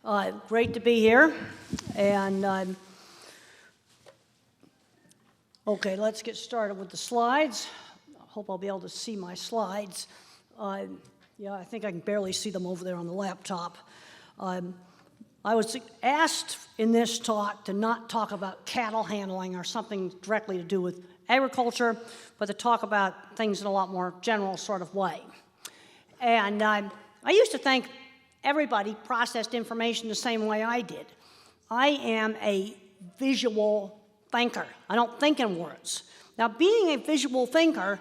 Great to be here. And okay, let's get started with the slides. I hope I'll be able to see my slides. Yeah, I think I can barely see them over there on the laptop. I was asked in this talk to not talk about cattle handling or something directly to do with agriculture, but to talk about things in a lot more general sort of way. And I used to think everybody processed information the same way I did. I am a visual thinker. I don't think in words. Now, being a visual thinker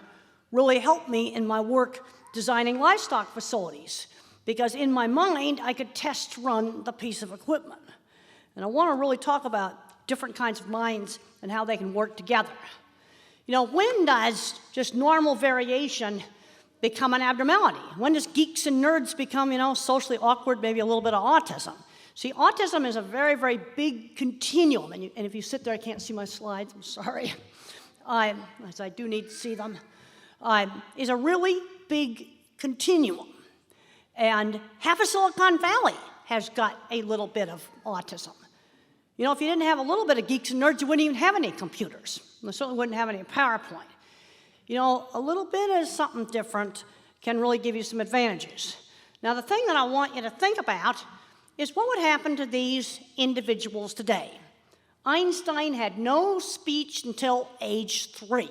really helped me in my work designing livestock facilities, because in my mind, I could test run the piece of equipment. And I want to really talk about different kinds of minds and how they can work together. You know, when does just normal variation become an abnormality? When does geeks and nerds become, socially awkward, maybe a little bit of autism? See, autism is a very, very big continuum, and if you sit there, I can't see my slides, I'm sorry, as I do need to see them, is a really big continuum. And half of Silicon Valley has got a little bit of autism. You know, if you didn't have a little bit of geeks and nerds, you wouldn't even have any computers. You certainly wouldn't have any PowerPoint. You know, a little bit of something different can really give you some advantages. Now, the thing that I want you to think about is what would happen to these individuals today. Einstein had no speech until age 3.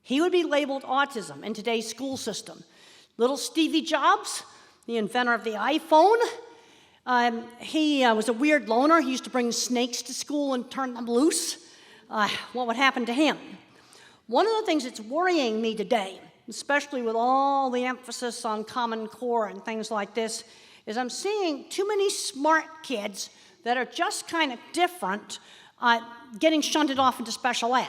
He would be labeled autism in today's school system. Little Stevie Jobs, the inventor of the iPhone, he was a weird loner. He used to bring snakes to school and turn them loose. What would happen to him? One of the things that's worrying me today, especially with all the emphasis on Common Core and things like this, is I'm seeing too many smart kids that are just kind of different getting shunted off into special ed.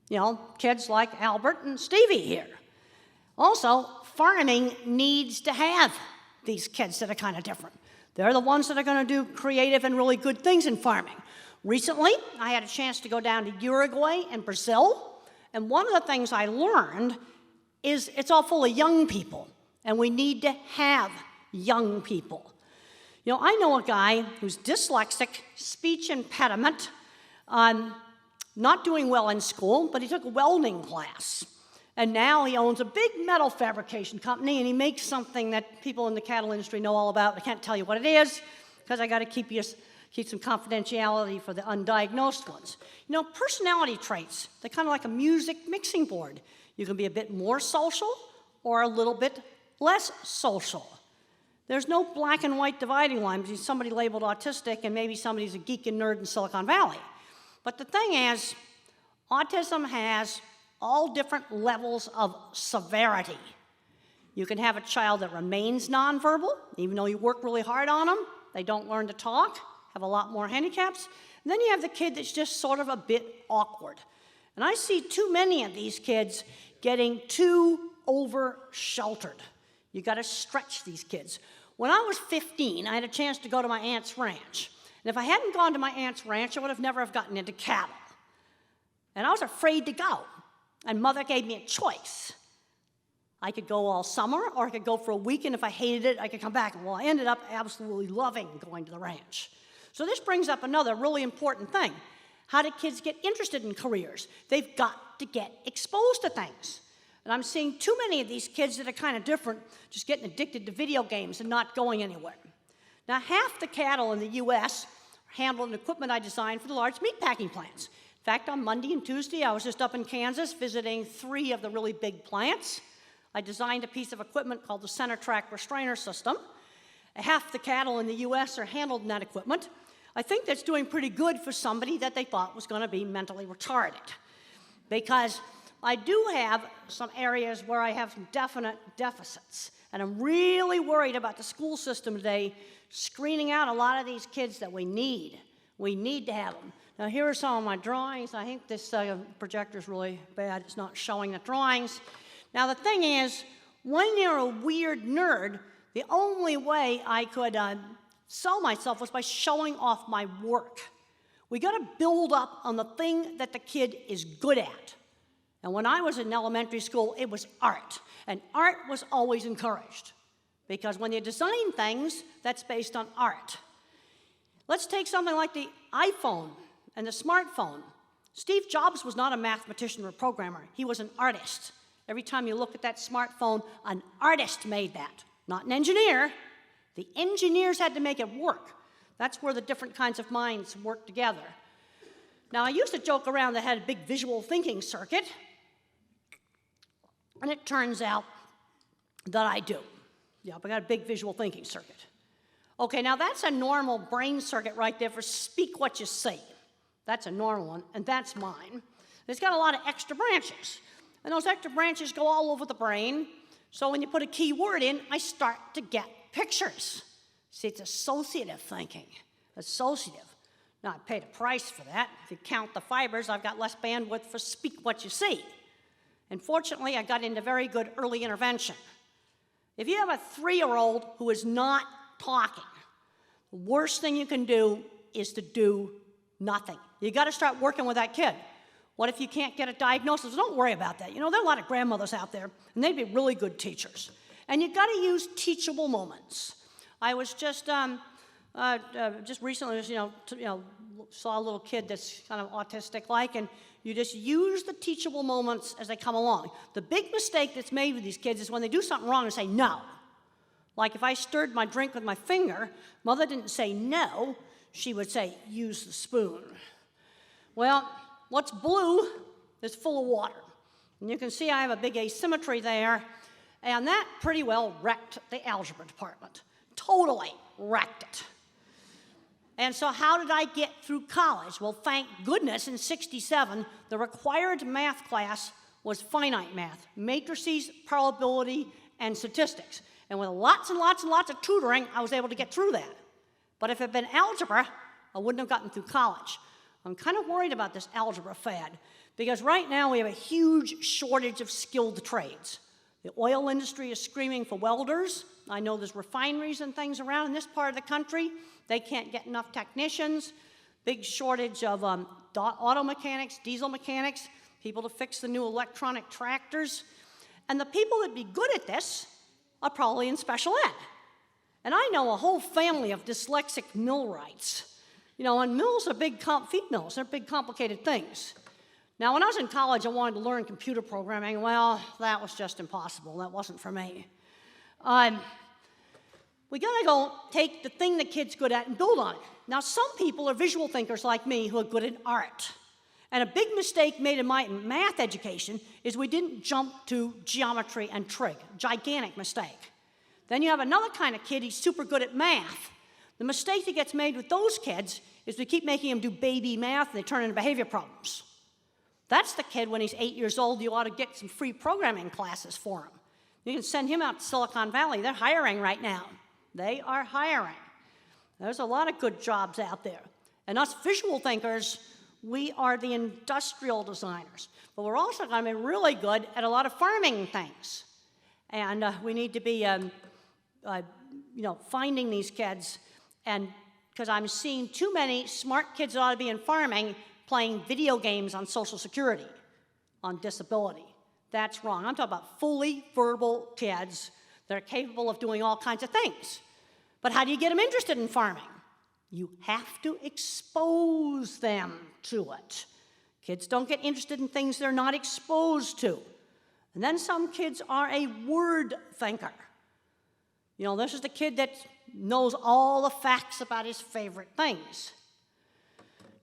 You know, kids like Albert and Stevie here. Also, farming needs to have these kids that are kind of different. They're the ones that are going to do creative and really good things in farming. Recently, I had a chance to go down to Uruguay and Brazil, and one of the things I learned is it's all full of young people, and we need to have young people. You know, I know a guy who's dyslexic, speech impediment, not doing well in school, but he took a welding class. And now he owns a big metal fabrication company, and he makes something that people in the cattle industry know all about. I can't tell you what it is, because I got to keep some confidentiality for the undiagnosed ones. You know, personality traits, they're kind of like a music mixing board. You can be a bit more social or a little bit less social. There's no black and white dividing line between somebody labeled autistic and maybe somebody's a geek and nerd in Silicon Valley. But the thing is, autism has all different levels of severity. You can have a child that remains nonverbal, even though you work really hard on them. They don't learn to talk, have a lot more handicaps. And then you have the kid that's just sort of a bit awkward. And I see too many of these kids getting too over-sheltered. You got to stretch these kids. When I was 15, I had a chance to go to my aunt's ranch. And if I hadn't gone to my aunt's ranch, I would have never have gotten into cattle. And I was afraid to go. And Mother gave me a choice. I could go all summer, or I could go for a week, and if I hated it, I could come back. Well, I ended up absolutely loving going to the ranch. So this brings up another really important thing. How do kids get interested in careers? They've got to get exposed to things. And I'm seeing too many of these kids that are kind of different, just getting addicted to video games and not going anywhere. Now, half the cattle in the U.S. are handled in equipment I designed for the large meatpacking plants. In fact, on Monday and Tuesday, I was just up in Kansas visiting 3 of the really big plants. I designed a piece of equipment called the center track restrainer system. Half the cattle in the U.S. are handled in that equipment. I think that's doing pretty good for somebody that they thought was going to be mentally retarded, because I do have some areas where I have some definite deficits, and I'm really worried about the school system today screening out a lot of these kids that we need. We need to have them. Now, here are some of my drawings. I think this projector is really bad. It's not showing the drawings. Now, the thing is, when you're a weird nerd, the only way I could sell myself was by showing off my work. We got to build up on the thing that the kid is good at. And when I was in elementary school, it was art. And art was always encouraged. Because when you design things, that's based on art. Let's take something like the iPhone and the smartphone. Steve Jobs was not a mathematician or a programmer. He was an artist. Every time you look at that smartphone, an artist made that, not an engineer. The engineers had to make it work. That's where the different kinds of minds work together. Now, I used to joke around that I had a big visual thinking circuit, and it turns out that I do. Yeah, I got a big visual thinking circuit. Okay, now that's a normal brain circuit right there for speak what you say. That's a normal one, and that's mine. It's got a lot of extra branches, and those extra branches go all over the brain, so when you put a key word in, I start to get pictures. See, it's associative thinking, associative. Now, I paid a price for that. If you count the fibers, I've got less bandwidth for speak what you see. And fortunately, I got into very good early intervention. If you have a 3-year-old who is not talking, the worst thing you can do is to do nothing. You got to start working with that kid. What if you can't get a diagnosis? Don't worry about that. You know, there are a lot of grandmothers out there, and they'd be really good teachers. And you got to use teachable moments. I was just recently, saw a little kid that's kind of autistic-like, and you just use the teachable moments as they come along. The big mistake that's made with these kids is when they do something wrong and say no. Like if I stirred my drink with my finger, Mother didn't say no, she would say, use the spoon. Well, what's blue is full of water. And you can see I have a big asymmetry there, and that pretty well wrecked the algebra department. Totally wrecked it. And so how did I get through college? Well, thank goodness in '67, the required math class was finite math, matrices, probability, and statistics. And with lots and lots and lots of tutoring, I was able to get through that. But if it had been algebra, I wouldn't have gotten through college. I'm kind of worried about this algebra fad, because right now we have a huge shortage of skilled trades. The oil industry is screaming for welders. I know there's refineries and things around in this part of the country. They can't get enough technicians. Big shortage of auto mechanics, diesel mechanics, people to fix the new electronic tractors. And the people that'd be good at this are probably in special ed. And I know a whole family of dyslexic millwrights. You know, and mills are feed mills, they're big complicated things. Now, when I was in college, I wanted to learn computer programming. Well, that was just impossible. That wasn't for me. We gotta go take the thing the kid's good at and build on it. Now, some people are visual thinkers like me who are good at art. And a big mistake made in my math education is we didn't jump to geometry and trig. Gigantic mistake. Then you have another kind of kid, he's super good at math. The mistake that gets made with those kids is we keep making them do baby math and they turn into behavior problems. That's the kid, when he's 8 years old, you ought to get some free programming classes for him. You can send him out to Silicon Valley. They're hiring right now. They are hiring. There's a lot of good jobs out there. And us visual thinkers, we are the industrial designers. But we're also going to be really good at a lot of farming things. And we need to be, finding these kids. And because I'm seeing too many smart kids that ought to be in farming playing video games on Social Security, on disability. That's wrong. I'm talking about fully verbal kids that are capable of doing all kinds of things. But how do you get them interested in farming? You have to expose them to it. Kids don't get interested in things they're not exposed to. And then some kids are a word thinker. You know, this is the kid that knows all the facts about his favorite things.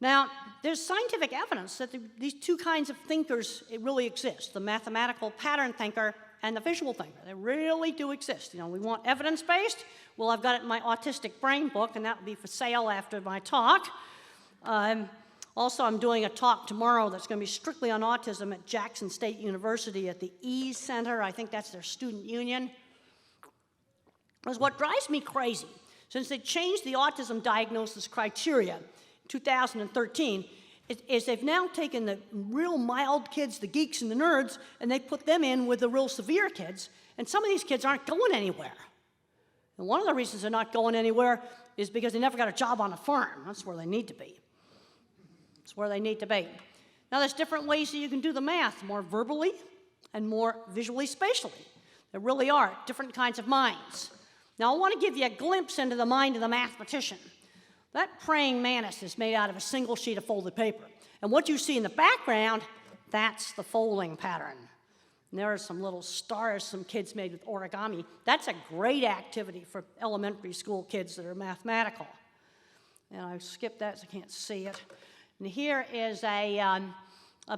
Now, there's scientific evidence that these two kinds of thinkers really exist, the mathematical pattern thinker and the visual thinker. They really do exist. You know, we want evidence-based. Well, I've got it in my autistic brain book, and that will be for sale after my talk. Also, I'm doing a talk tomorrow that's going to be strictly on autism at Jackson State University at the E Center. I think that's their student union. Because what drives me crazy, since they changed the autism diagnosis criteria in 2013, is they've now taken the real mild kids, the geeks and the nerds, and they put them in with the real severe kids, and some of these kids aren't going anywhere. And one of the reasons they're not going anywhere is because they never got a job on a farm. That's where they need to be. That's where they need to be. Now, there's different ways that you can do the math, more verbally and more visually spatially. There really are different kinds of minds. Now, I want to give you a glimpse into the mind of the mathematician. That praying mantis is made out of a single sheet of folded paper. And what you see in the background, that's the folding pattern. And there are some little stars some kids made with origami. That's a great activity for elementary school kids that are mathematical. And I skipped that so I can't see it. And here is a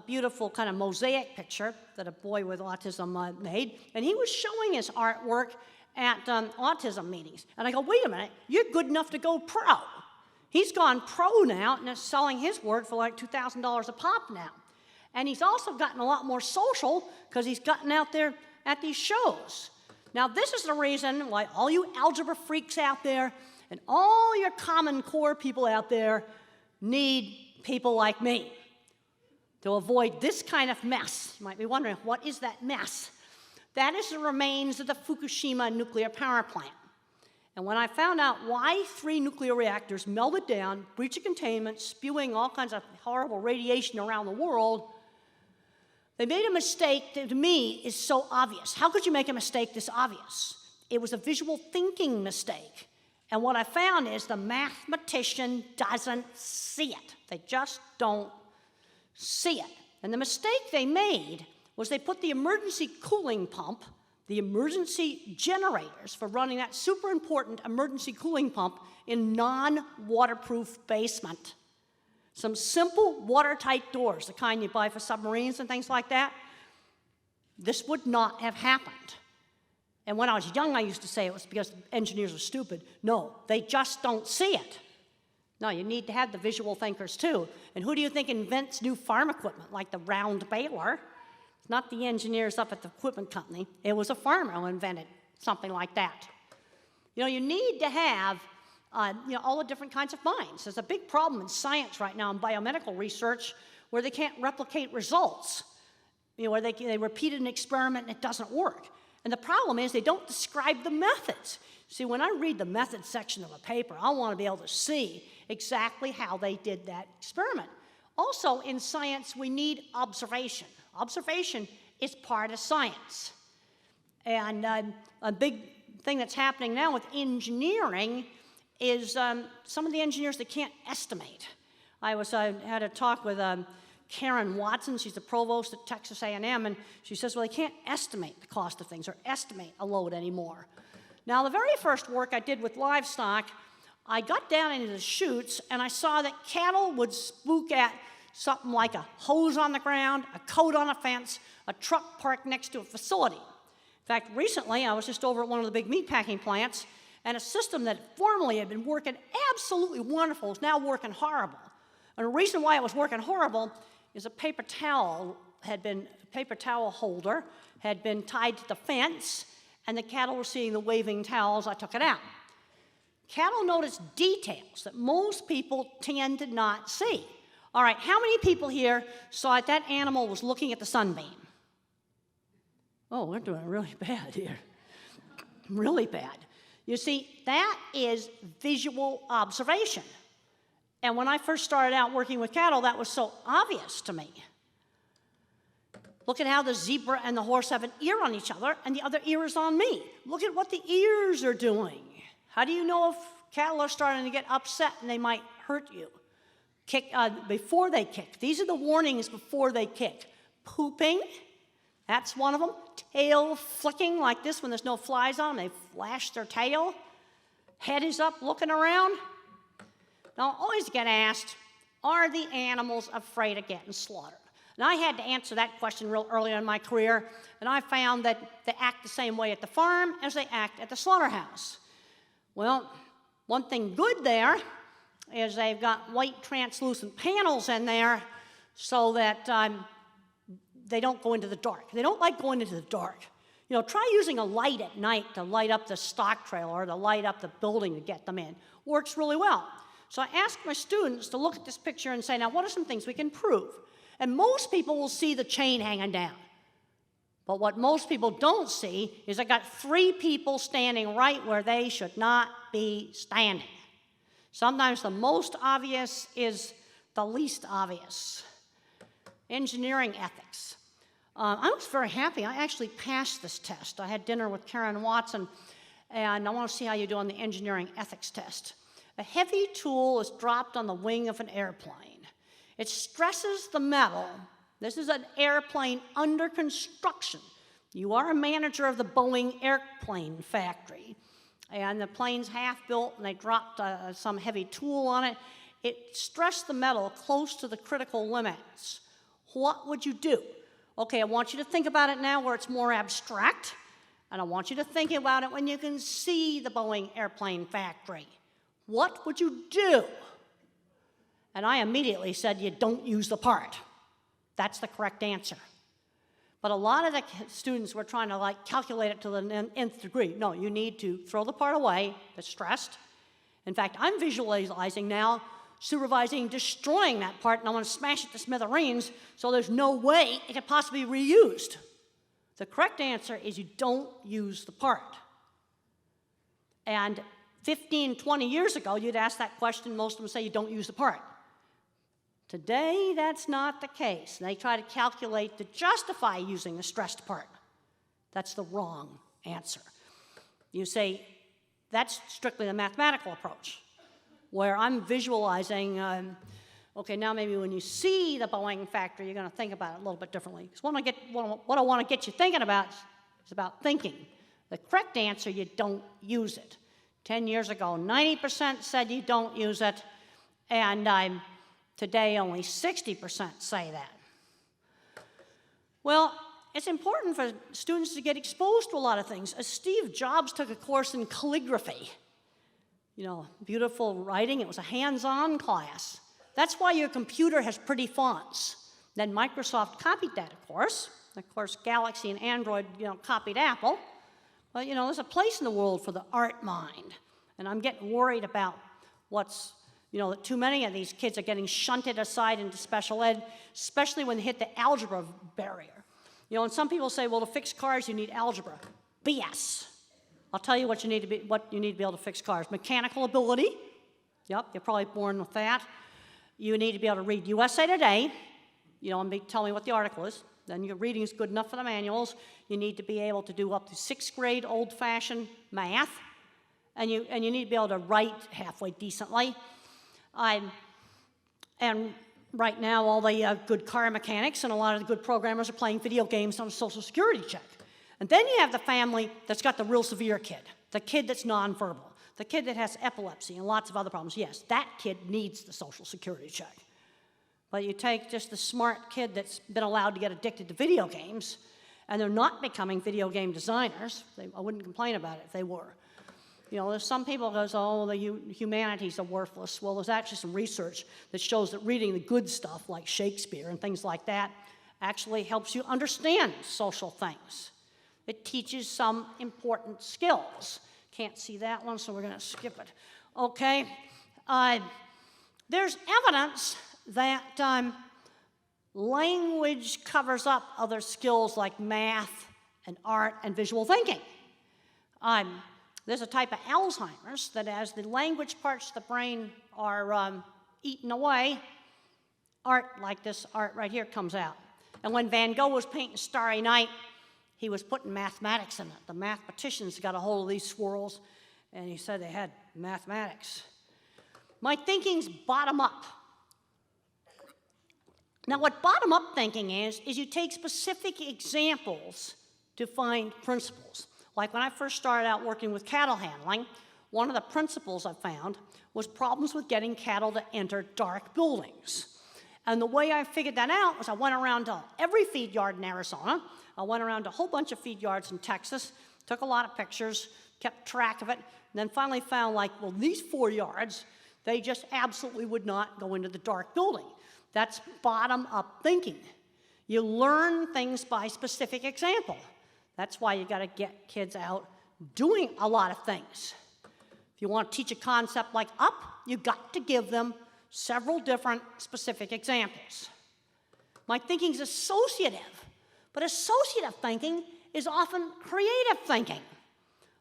beautiful kind of mosaic picture that a boy with autism made. And he was showing his artwork at autism meetings. And I go, wait a minute, you're good enough to go pro. He's gone pro now and is selling his work for like $2,000 a pop now. And he's also gotten a lot more social because he's gotten out there at these shows. Now, this is the reason why all you algebra freaks out there and all your Common Core people out there need people like me to avoid this kind of mess. You might be wondering, what is that mess? That is the remains of the Fukushima nuclear power plant. And when I found out why 3 nuclear reactors melted down, breach of containment, spewing all kinds of horrible radiation around the world, they made a mistake that to me is so obvious. How could you make a mistake this obvious? It was a visual thinking mistake. And what I found is the mathematician doesn't see it. They just don't see it. And the mistake they made was they put the emergency cooling pump, the emergency generators for running that super important emergency cooling pump in non-waterproof basement. Some simple watertight doors, the kind you buy for submarines and things like that, this would not have happened. And when I was young, I used to say it was because engineers are stupid. No, they just don't see it. No, you need to have the visual thinkers too. And who do you think invents new farm equipment, like the round baler? It's not the engineers up at the equipment company. It was a farmer who invented something like that. You know, you need to have all the different kinds of minds. There's a big problem in science right now in biomedical research where they can't replicate results. You know, where they repeat an experiment and it doesn't work. And the problem is they don't describe the methods. See, when I read the methods section of a paper, I want to be able to see exactly how they did that experiment. Also, in science, we need observation. Observation is part of science. And a big thing that's happening now with engineering is some of the engineers that can't estimate. I had a talk with Karen Watson. She's the provost at Texas A&M, and she says, well, they can't estimate the cost of things or estimate a load anymore. Now, the very first work I did with livestock, I got down into the chutes, and I saw that cattle would spook at something like a hose on the ground, a coat on a fence, a truck parked next to a facility. In fact, recently, I was just over at one of the big meatpacking plants, and a system that formerly had been working absolutely wonderful is now working horrible. And the reason why it was working horrible is a paper towel holder had been tied to the fence, and the cattle were seeing the waving towels. I took it out. Cattle notice details that most people tend to not see. All right, how many people here saw that animal was looking at the sunbeam? Oh, we're doing really bad here. Really bad. You see, that is visual observation. And when I first started out working with cattle, that was so obvious to me. Look at how the zebra and the horse have an ear on each other, and the other ear is on me. Look at what the ears are doing. How do you know if cattle are starting to get upset and they might hurt you? Before they kick. These are the warnings before they kick. Pooping, that's one of them. Tail flicking like this when there's no flies on them. They flash their tail. Head is up looking around. Now, I always get asked, are the animals afraid of getting slaughtered? And I had to answer that question real early in my career, and I found that they act the same way at the farm as they act at the slaughterhouse. Well, one thing good there is they've got white translucent panels in there so that they don't go into the dark. They don't like going into the dark. You know, try using a light at night to light up the stock trailer or to light up the building to get them in. Works really well. So I asked my students to look at this picture and say, now, what are some things we can prove? And most people will see the chain hanging down. But what most people don't see is I got 3 people standing right where they should not be standing. Sometimes the most obvious is the least obvious. Engineering ethics. I was very happy. I actually passed this test. I had dinner with Karen Watson, and I want to see how you do on the engineering ethics test. A heavy tool is dropped on the wing of an airplane. It stresses the metal. This is an airplane under construction. You are a manager of the Boeing airplane factory, and the plane's half built, and they dropped some heavy tool on it. It stressed the metal close to the critical limits. What would you do? Okay, I want you to think about it now where it's more abstract, and I want you to think about it when you can see the Boeing airplane factory. What would you do? And I immediately said, you don't use the part. That's the correct answer. But a lot of the students were trying to calculate it to the nth degree. No, you need to throw the part away that's stressed. In fact, I'm visualizing now, supervising, destroying that part, and I want to smash it to smithereens so there's no way it could possibly be reused. The correct answer is you don't use the part. And 15, 20 years ago, you'd ask that question, most of them say you don't use the part. Today, that's not the case. They try to calculate to justify using the stressed part. That's the wrong answer. You say, that's strictly the mathematical approach, where I'm visualizing, okay, now maybe when you see the Boeing factory, you're going to think about it a little bit differently. Because what I want to get you thinking about is about thinking. The correct answer, you don't use it. 10 years ago, 90% said you don't use it, and today only 60% say that. Well, it's important for students to get exposed to a lot of things. Steve Jobs took a course in calligraphy. You know, beautiful writing. It was a hands-on class. That's why your computer has pretty fonts. Then Microsoft copied that, of course. Of course, Galaxy and Android, copied Apple. But, there's a place in the world for the art mind. And I'm getting worried about what's, that too many of these kids are getting shunted aside into special ed, especially when they hit the algebra barrier. And some people say, well, to fix cars, you need algebra. BS. I'll tell you what you need to be able to fix cars. Mechanical ability. Yep, you're probably born with that. You need to be able to read USA Today, and tell me what the article is. Then your reading is good enough for the manuals. You need to be able to do up to 6th grade old-fashioned math, and you need to be able to write halfway decently. And right now, all the good car mechanics and a lot of the good programmers are playing video games on a Social Security check. And then you have the family that's got the real severe kid, the kid that's nonverbal, the kid that has epilepsy and lots of other problems. Yes, that kid needs the Social Security check. But you take just the smart kid that's been allowed to get addicted to video games, and they're not becoming video game designers. I wouldn't complain about it if they were. There's some people who goes, oh, the humanities are worthless. Well, there's actually some research that shows that reading the good stuff like Shakespeare and things like that actually helps you understand social things. It teaches some important skills. Can't see that one, so we're going to skip it. Okay. There's evidence that language covers up other skills like math and art and visual thinking. There's a type of Alzheimer's that as the language parts of the brain are eaten away, art like this art right here comes out. And when Van Gogh was painting Starry Night, he was putting mathematics in it. The mathematicians got a hold of these swirls, and he said they had mathematics. My thinking's bottom up. Now, what bottom-up thinking is you take specific examples to find principles. Like when I first started out working with cattle handling, one of the principles I found was problems with getting cattle to enter dark buildings. And the way I figured that out was I went around to every feed yard in Arizona. I went around to a whole bunch of feed yards in Texas, took a lot of pictures, kept track of it, and then finally found these 4 yards, they just absolutely would not go into the dark building. That's bottom-up thinking. You learn things by specific example. That's why you got to get kids out doing a lot of things. If you want to teach a concept like up, you got to give them several different specific examples. My thinking is associative, but associative thinking is often creative thinking.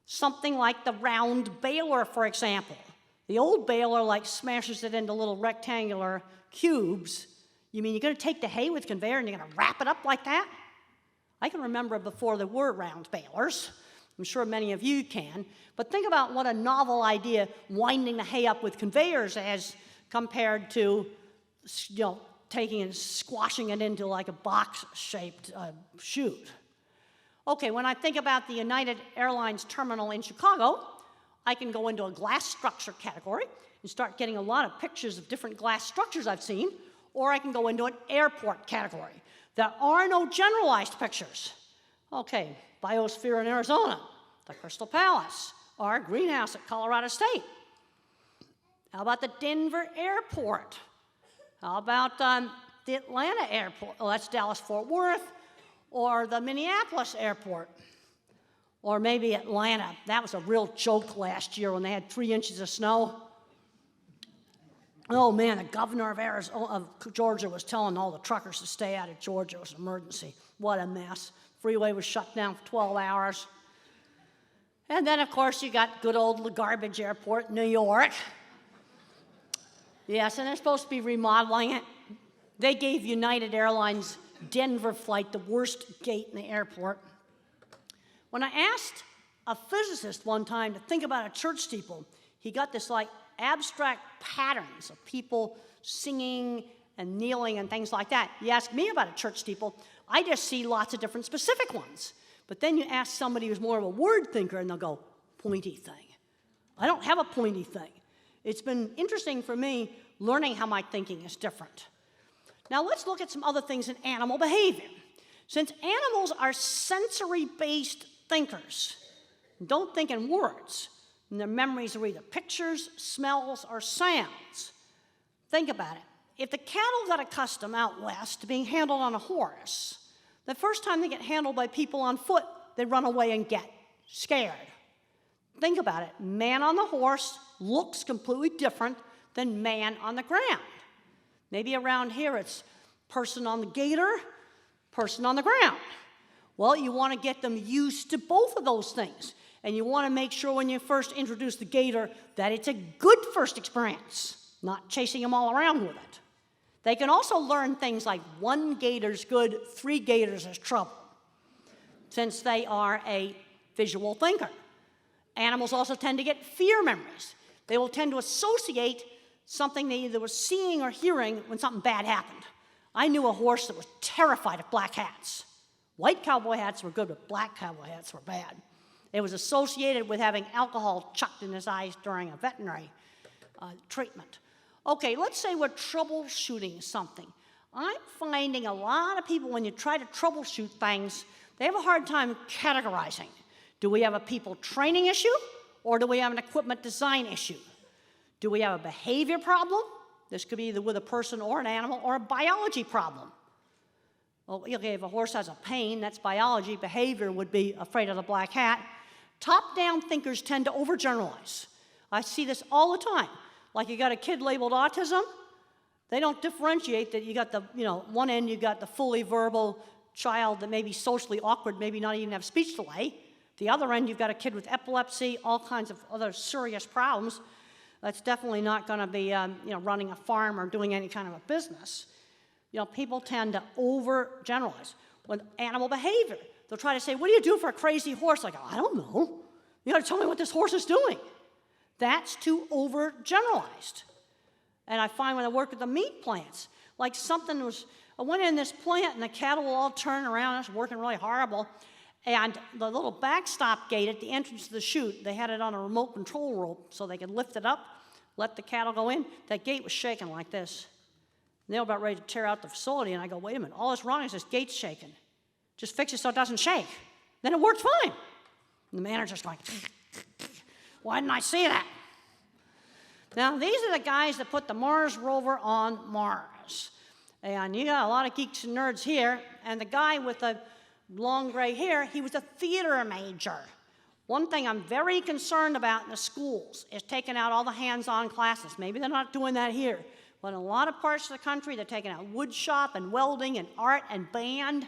Something like the round baler, for example. The old baler smashes it into little rectangular cubes. You mean you're going to take the hay with conveyor and you're going to wrap it up like that? I can remember before there were round balers. I'm sure many of you can. But think about what a novel idea winding the hay up with conveyors as compared to, taking and squashing it into like a box-shaped chute. Okay, when I think about the United Airlines terminal in Chicago, I can go into a glass structure category and start getting a lot of pictures of different glass structures I've seen, or I can go into an airport category. There are no generalized pictures. Okay, Biosphere in Arizona, the Crystal Palace, our greenhouse at Colorado State. How about the Denver airport? How about the Atlanta airport? Oh, that's Dallas-Fort Worth, or the Minneapolis airport, or maybe Atlanta. That was a real joke last year when they had 3 inches of snow. Oh man, the governor of Georgia was telling all the truckers to stay out of Georgia. It was an emergency. What a mess. Freeway was shut down for 12 hours. And then, of course, you got good old garbage airport in New York. Yes, and they're supposed to be remodeling it. They gave United Airlines Denver flight the worst gate in the airport. When I asked a physicist one time to think about a church steeple, he got this like abstract patterns of people singing and kneeling and things like that. You ask me about a church steeple, I just see lots of different specific ones. But then you ask somebody who's more of a word thinker and they'll go, pointy thing. I don't have a pointy thing. It's been interesting for me learning how my thinking is different. Now let's look at some other things in animal behavior. Since animals are sensory-based thinkers, don't think in words, and their memories are either pictures, smells, or sounds. Think about it. If the cattle got accustomed out west to being handled on a horse, the first time they get handled by people on foot, they run away and get scared. Think about it. Man on the horse looks completely different than man on the ground. Maybe around here it's person on the gator, person on the ground. Well, you want to get them used to both of those things. And you want to make sure when you first introduce the gator that it's a good first experience, not chasing them all around with it. They can also learn things like 1 gator's good, 3 gators is trouble, since they are a visual thinker. Animals also tend to get fear memories. They will tend to associate something they either were seeing or hearing when something bad happened. I knew a horse that was terrified of black hats. White cowboy hats were good, but black cowboy hats were bad. It was associated with having alcohol chucked in his eyes during a veterinary treatment. Okay, let's say we're troubleshooting something. I'm finding a lot of people, when you try to troubleshoot things, they have a hard time categorizing. Do we have a people training issue, or do we have an equipment design issue? Do we have a behavior problem? This could be either with a person or an animal, or a biology problem. Well, okay, if a horse has a pain, that's biology. Behavior would be afraid of the black hat. Top-down thinkers tend to overgeneralize. I see this all the time. Like you got a kid labeled autism, they don't differentiate that you got the, one end you got the fully verbal child that may be socially awkward, maybe not even have speech delay. The other end, you've got a kid with epilepsy, all kinds of other serious problems. That's definitely not going to be, running a farm or doing any kind of a business. People tend to overgeneralize. With animal behavior, they'll try to say, what do you do for a crazy horse? Like, I don't know. You got to tell me what this horse is doing. That's too overgeneralized. And I find when I work with the meat plants, like I went in this plant and the cattle will all turn around. I was working really horrible. And the little backstop gate at the entrance to the chute, they had it on a remote control rope so they could lift it up, let the cattle go in. That gate was shaking like this. And they were about ready to tear out the facility, and I go, wait a minute, all that's wrong is this gate's shaking. Just fix it so it doesn't shake. Then it worked fine. And the manager's going, why didn't I see that? Now, these are the guys that put the Mars rover on Mars. And you got a lot of geeks and nerds here, and the guy with the long gray hair, he was a theater major. One thing I'm very concerned about in the schools is taking out all the hands-on classes. Maybe they're not doing that here, but in a lot of parts of the country, they're taking out wood shop and welding and art and band.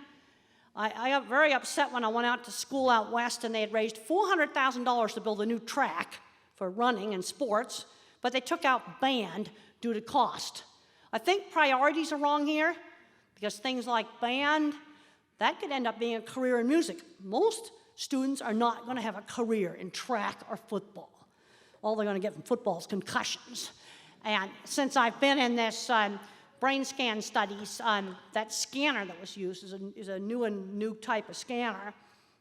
I got very upset when I went out to school out west and they had raised $400,000 to build a new track for running and sports, but they took out band due to cost. I think priorities are wrong here because things like band, that could end up being a career in music. Most students are not going to have a career in track or football. All they're going to get from football is concussions. And since I've been in this brain scan studies, that scanner that was used is a new type of scanner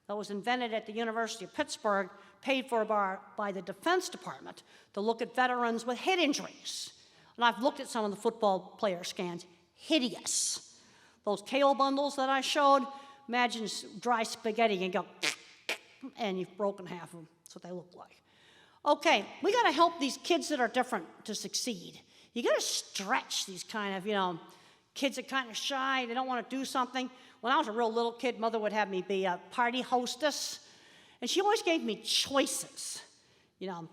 that was invented at the University of Pittsburgh, paid for by the Defense Department to look at veterans with head injuries. And I've looked at some of the football player scans. Hideous. Those kale bundles that I showed, imagine dry spaghetti and go, and you've broken half of them. That's what they look like. Okay, we got to help these kids that are different to succeed. You got to stretch these kind of, kids that are kind of shy, they don't want to do something. When I was a real little kid, Mother would have me be a party hostess, and she always gave me choices.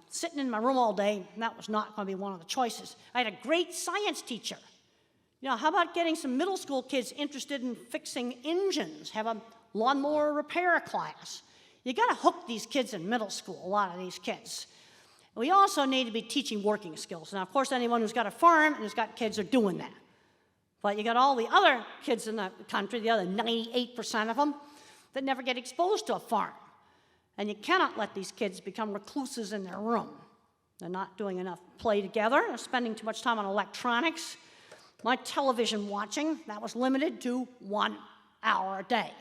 Sitting in my room all day, and that was not going to be one of the choices. I had a great science teacher. How about getting some middle school kids interested in fixing engines, have a lawnmower repair class? You got to hook these kids in middle school, a lot of these kids. We also need to be teaching working skills. Now, of course, anyone who's got a farm and who's got kids are doing that. But you got all the other kids in the country, the other 98% of them, that never get exposed to a farm. And you cannot let these kids become recluses in their room. They're not doing enough play together. They're spending too much time on electronics. My television watching, that was limited to 1 hour a day.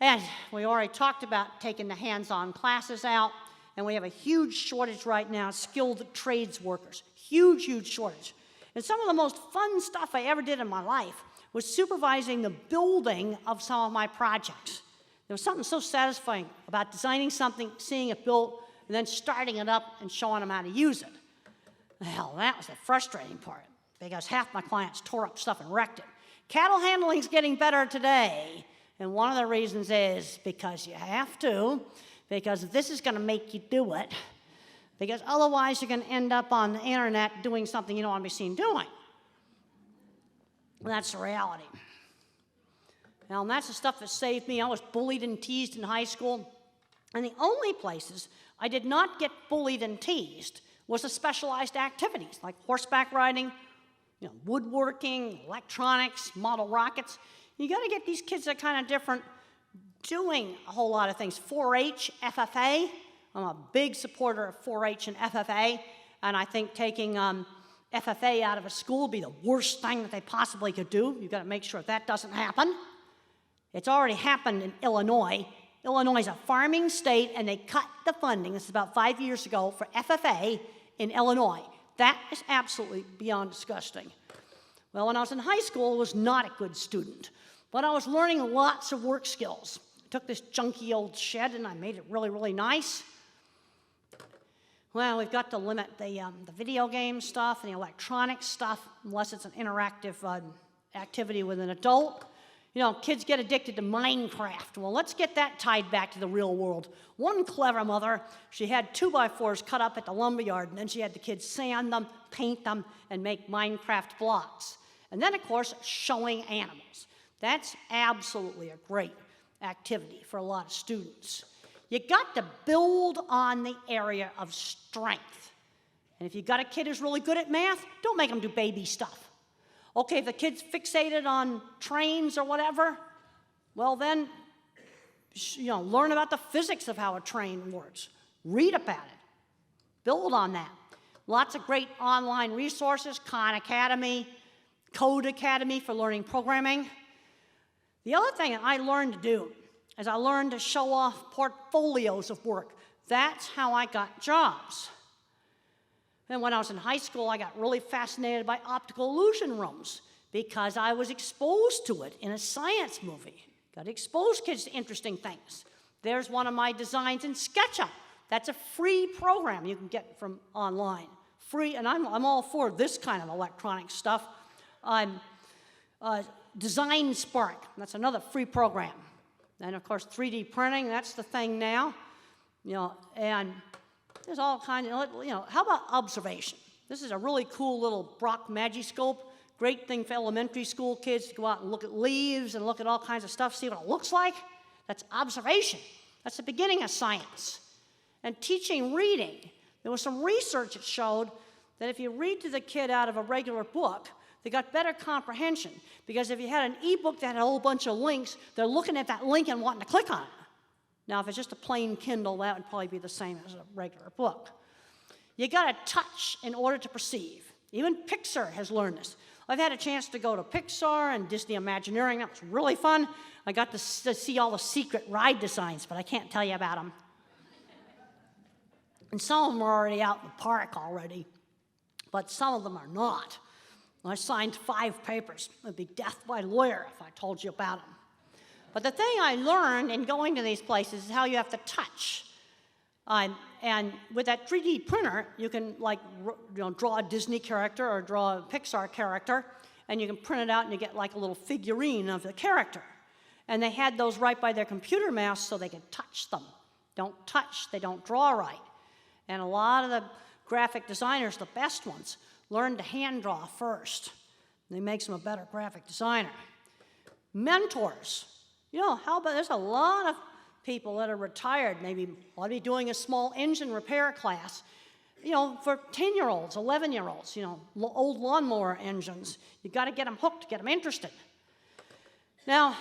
And we already talked about taking the hands-on classes out, and we have a huge shortage right now of skilled trades workers. Huge, huge shortage. And some of the most fun stuff I ever did in my life was supervising the building of some of my projects. There was something so satisfying about designing something, seeing it built, and then starting it up and showing them how to use it. Well, that was the frustrating part, because half my clients tore up stuff and wrecked it. Cattle handling's getting better today, and one of the reasons is because you have to, because this is going to make you do it, because otherwise you're going to end up on the internet doing something you don't want to be seen doing. And that's the reality. Now, and that's the stuff that saved me. I was bullied and teased in high school, and the only places I did not get bullied and teased was the specialized activities, like horseback riding, woodworking, electronics, model rockets. You got to get these kids that are kind of different doing a whole lot of things. 4-H, FFA. I'm a big supporter of 4-H and FFA, and I think taking FFA out of a school would be the worst thing that they possibly could do. You've got to make sure that doesn't happen. It's already happened in Illinois. Illinois is a farming state, and they cut the funding, this is about 5 years ago, for FFA in Illinois. That is absolutely beyond disgusting. Well, when I was in high school, I was not a good student, but I was learning lots of work skills. I took this junky old shed, and I made it really, really nice. Well, we've got to limit the video game stuff and the electronic stuff, unless it's an interactive activity with an adult. Kids get addicted to Minecraft. Well, let's get that tied back to the real world. One clever mother, she had 2x4s cut up at the lumberyard, and then she had the kids sand them, paint them, and make Minecraft blocks. And then, of course, showing animals. That's absolutely a great activity for a lot of students. You got to build on the area of strength. And if you got a kid who's really good at math, don't make them do baby stuff. Okay, if the kid's fixated on trains or whatever, well then, learn about the physics of how a train works. Read about it. Build on that. Lots of great online resources, Khan Academy, Code Academy for learning programming. The other thing that I learned to do is I learned to show off portfolios of work. That's how I got jobs. And when I was in high school, I got really fascinated by optical illusion rooms because I was exposed to it in a science movie. Got to expose kids to interesting things. There's one of my designs in SketchUp. That's a free program you can get from online. Free, and I'm all for this kind of electronic stuff. Design Spark, that's another free program. And of course, 3D printing, that's the thing now. And there's all kinds of, how about observation? This is a really cool little Brock Magiscope. Great thing for elementary school kids to go out and look at leaves and look at all kinds of stuff, see what it looks like. That's observation. That's the beginning of science. And teaching reading. There was some research that showed that if you read to the kid out of a regular book, They got better comprehension, because if you had an ebook that had a whole bunch of links, they're looking at that link and wanting to click on it. Now, if it's just a plain Kindle, that would probably be the same as a regular book. You got to touch in order to perceive. Even Pixar has learned this. I've had a chance to go to Pixar and Disney Imagineering. That was really fun. I got to see all the secret ride designs, but I can't tell you about them. And some of them are already out in the park already, but some of them are not. I signed 5 papers. It would be death by lawyer if I told you about them. But the thing I learned in going to these places is how you have to touch. And with that 3D printer, you can draw a Disney character or draw a Pixar character, and you can print it out and you get like a little figurine of the character. And they had those right by their computer mouse so they could touch them. Don't touch, they don't draw right. And a lot of the graphic designers, the best ones, learn to hand draw first. They makes them a better graphic designer. Mentors. How about, there's a lot of people that are retired, maybe ought to be doing a small engine repair class, for 10-year-olds, 11-year-olds, old lawnmower engines. You've got to get them hooked, get them interested. Now,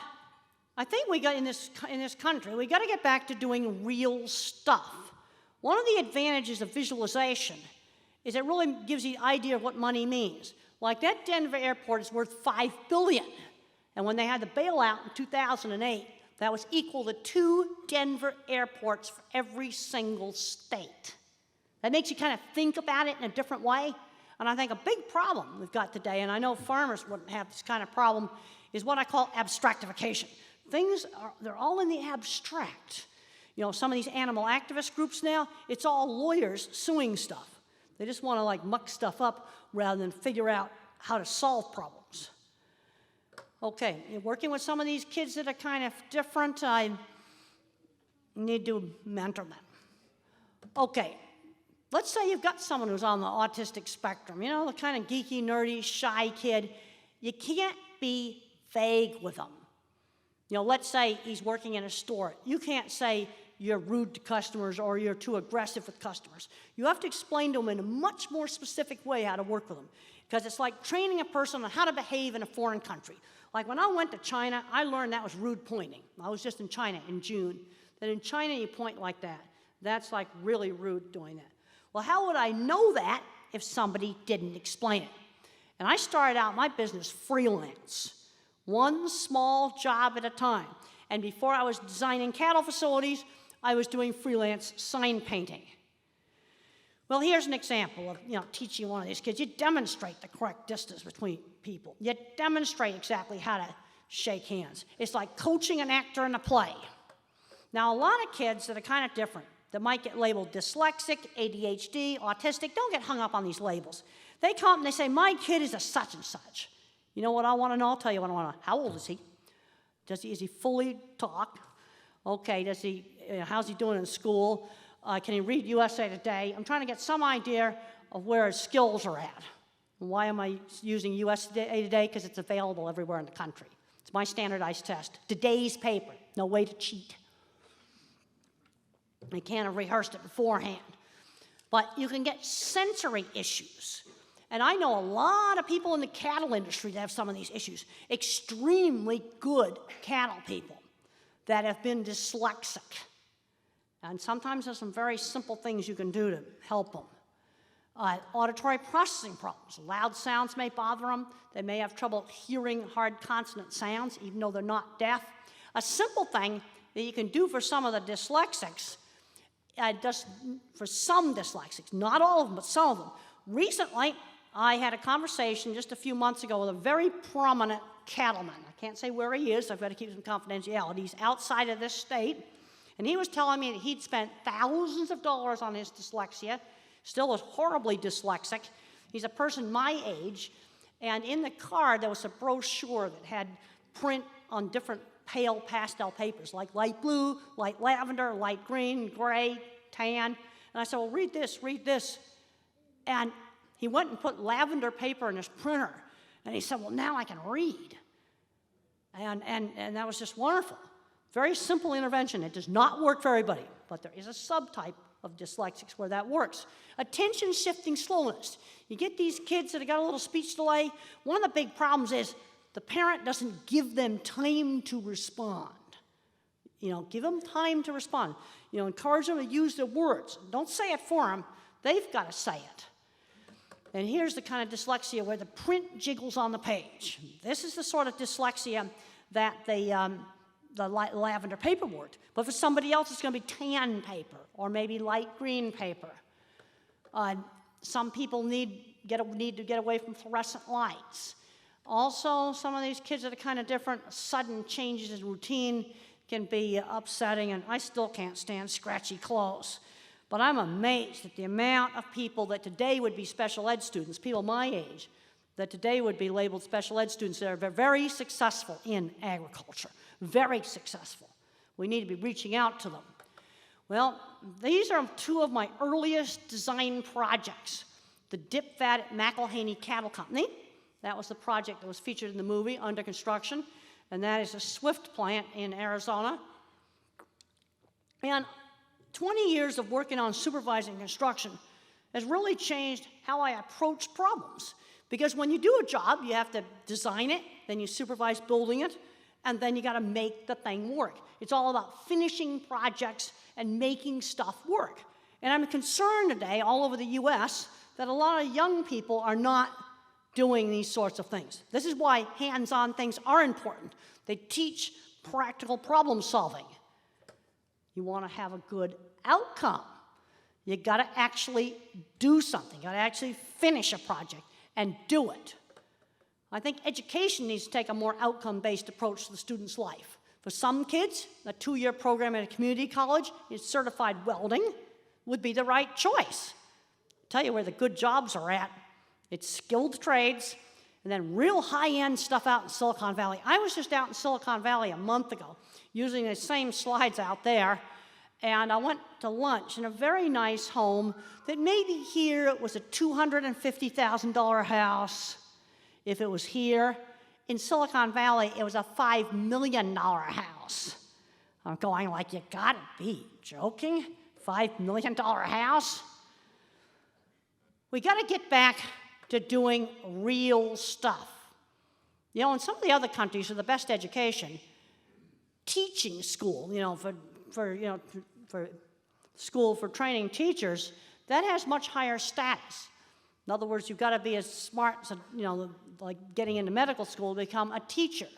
I think we got in this country, we got to get back to doing real stuff. One of the advantages of visualization is it really gives you the idea of what money means. Like that Denver airport is worth $5 billion. And when they had the bailout in 2008, that was equal to 2 Denver airports for every single state. That makes you kind of think about it in a different way. And I think a big problem we've got today, and I know farmers wouldn't have this kind of problem, is what I call abstractification. They're all in the abstract. Some of these animal activist groups now, it's all lawyers suing stuff. They just want to muck stuff up rather than figure out how to solve problems. Okay, you're working with some of these kids that are kind of different. I need to mentor them. Okay, let's say you've got someone who's on the autistic spectrum, the kind of geeky, nerdy, shy kid. You can't be vague with them. Let's say he's working in a store. You can't say you're rude to customers or you're too aggressive with customers. You have to explain to them in a much more specific way how to work with them, because it's like training a person on how to behave in a foreign country. Like when I went to China, I learned that was rude pointing. I was just in China in June. That in China you point like that. That's like really rude doing that. Well, how would I know that if somebody didn't explain it? And I started out my business freelance, one small job at a time. And before I was designing cattle facilities, I was doing freelance sign painting. Well, here's an example of, teaching one of these kids. You demonstrate the correct distance between people. You demonstrate exactly how to shake hands. It's like coaching an actor in a play. Now, a lot of kids that are kind of different, that might get labeled dyslexic, ADHD, autistic, don't get hung up on these labels. They come and they say, my kid is a such and such. You know what I want to know? I'll tell you what I want to know. How old is he? Is he fully talk? Okay, how's he doing in school? Can he read USA Today? I'm trying to get some idea of where his skills are at. Why am I using USA Today? Because it's available everywhere in the country. It's my standardized test. Today's paper. No way to cheat. I can't have rehearsed it beforehand. But you can get sensory issues. And I know a lot of people in the cattle industry that have some of these issues. Extremely good cattle people that have been dyslexic. And sometimes there's some very simple things you can do to help them. Auditory processing problems. Loud sounds may bother them. They may have trouble hearing hard consonant sounds, even though they're not deaf. A simple thing that you can do for some of the dyslexics, just for some dyslexics, not all of them, but some of them. Recently, I had a conversation just a few months ago with a very prominent cattleman. I can't say where he is. I've got to keep some confidentiality. He's outside of this state. And he was telling me that he'd spent thousands of dollars on his dyslexia, still is horribly dyslexic. He's a person my age. And in the car, there was a brochure that had print on different pale pastel papers, like light blue, light lavender, light green, gray, tan. And I said, well, read this, read this. And he went and put lavender paper in his printer. And he said, well, now I can read. And that was just wonderful. Very simple intervention. It does not work for everybody, but there is a subtype of dyslexics where that works. Attention-shifting slowness. You get these kids that have got a little speech delay. One of the big problems is the parent doesn't give them time to respond. Give them time to respond. Encourage them to use their words. Don't say it for them. They've got to say it. And here's the kind of dyslexia where the print jiggles on the page. This is the sort of dyslexia that the lavender paper worked. But for somebody else, it's going to be tan paper or maybe light green paper. Some people need to get away from fluorescent lights. Also, some of these kids that are kind of different, sudden changes in routine can be upsetting, and I still can't stand scratchy clothes. But I'm amazed at the amount of people that today would be special ed students, people my age, that today would be labeled special ed students that are very successful in agriculture, very successful. We need to be reaching out to them. Well, these are two of my earliest design projects. The dip fat at McElhaney Cattle Company. That was the project that was featured in the movie, under construction. And that is a Swift plant in Arizona. And 20 years of working on supervising construction has really changed how I approach problems. Because when you do a job, you have to design it, then you supervise building it, and then you got to make the thing work. It's all about finishing projects and making stuff work. And I'm concerned today, all over the US, that a lot of young people are not doing these sorts of things. This is why hands-on things are important. They teach practical problem solving. You want to have a good outcome. You got to actually do something. You got to actually finish a project and do it. I think education needs to take a more outcome-based approach to the student's life. For some kids, a 2-year program at a community college in certified welding would be the right choice. I'll tell you where the good jobs are at. It's skilled trades, and then real high-end stuff out in Silicon Valley. I was just out in Silicon Valley a month ago, using the same slides out there, and I went to lunch in a very nice home that maybe here it was a $250,000 house. If it was here, in Silicon Valley, it was a $5 million house. I'm going like, you gotta be joking? $5 million house? We gotta get back to doing real stuff. In some of the other countries with the best education, teaching school, for school for training teachers, that has much higher status. In other words, you've got to be as smart as, like getting into medical school to become a teacher.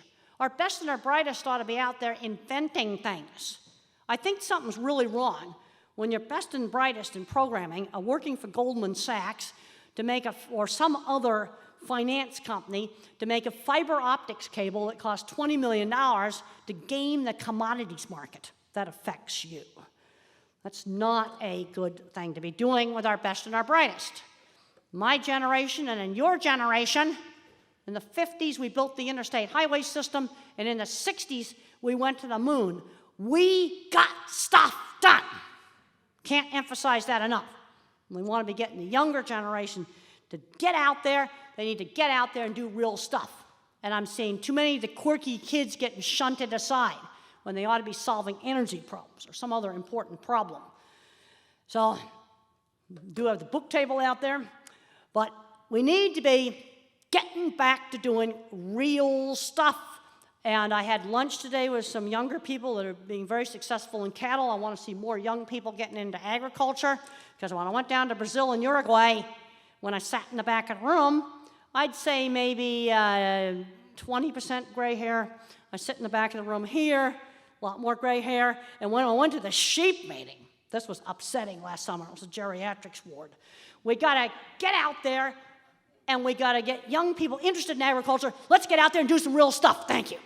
Our best and our brightest ought to be out there inventing things. I think something's really wrong when your best and brightest in programming are working for Goldman Sachs to make or some other finance company to make a fiber optics cable that costs $20 million to game the commodities market. That affects you. That's not a good thing to be doing with our best and our brightest. My generation and in your generation, in the 50s we built the interstate highway system, and in the 60s we went to the moon. We got stuff done. Can't emphasize that enough. We want to be getting the younger generation to get out there. They need to get out there and do real stuff. And I'm seeing too many of the quirky kids getting shunted aside when they ought to be solving energy problems or some other important problem. So, do have the book table out there, but we need to be getting back to doing real stuff. And I had lunch today with some younger people that are being very successful in cattle. I want to see more young people getting into agriculture, because when I went down to Brazil and Uruguay, when I sat in the back of the room, I'd say maybe 20% gray hair. I sit in the back of the room here, a lot more gray hair. And when I went to the sheep meeting, this was upsetting last summer. It was a geriatrics ward. We got to get out there, and we got to get young people interested in agriculture. Let's get out there and do some real stuff. Thank you.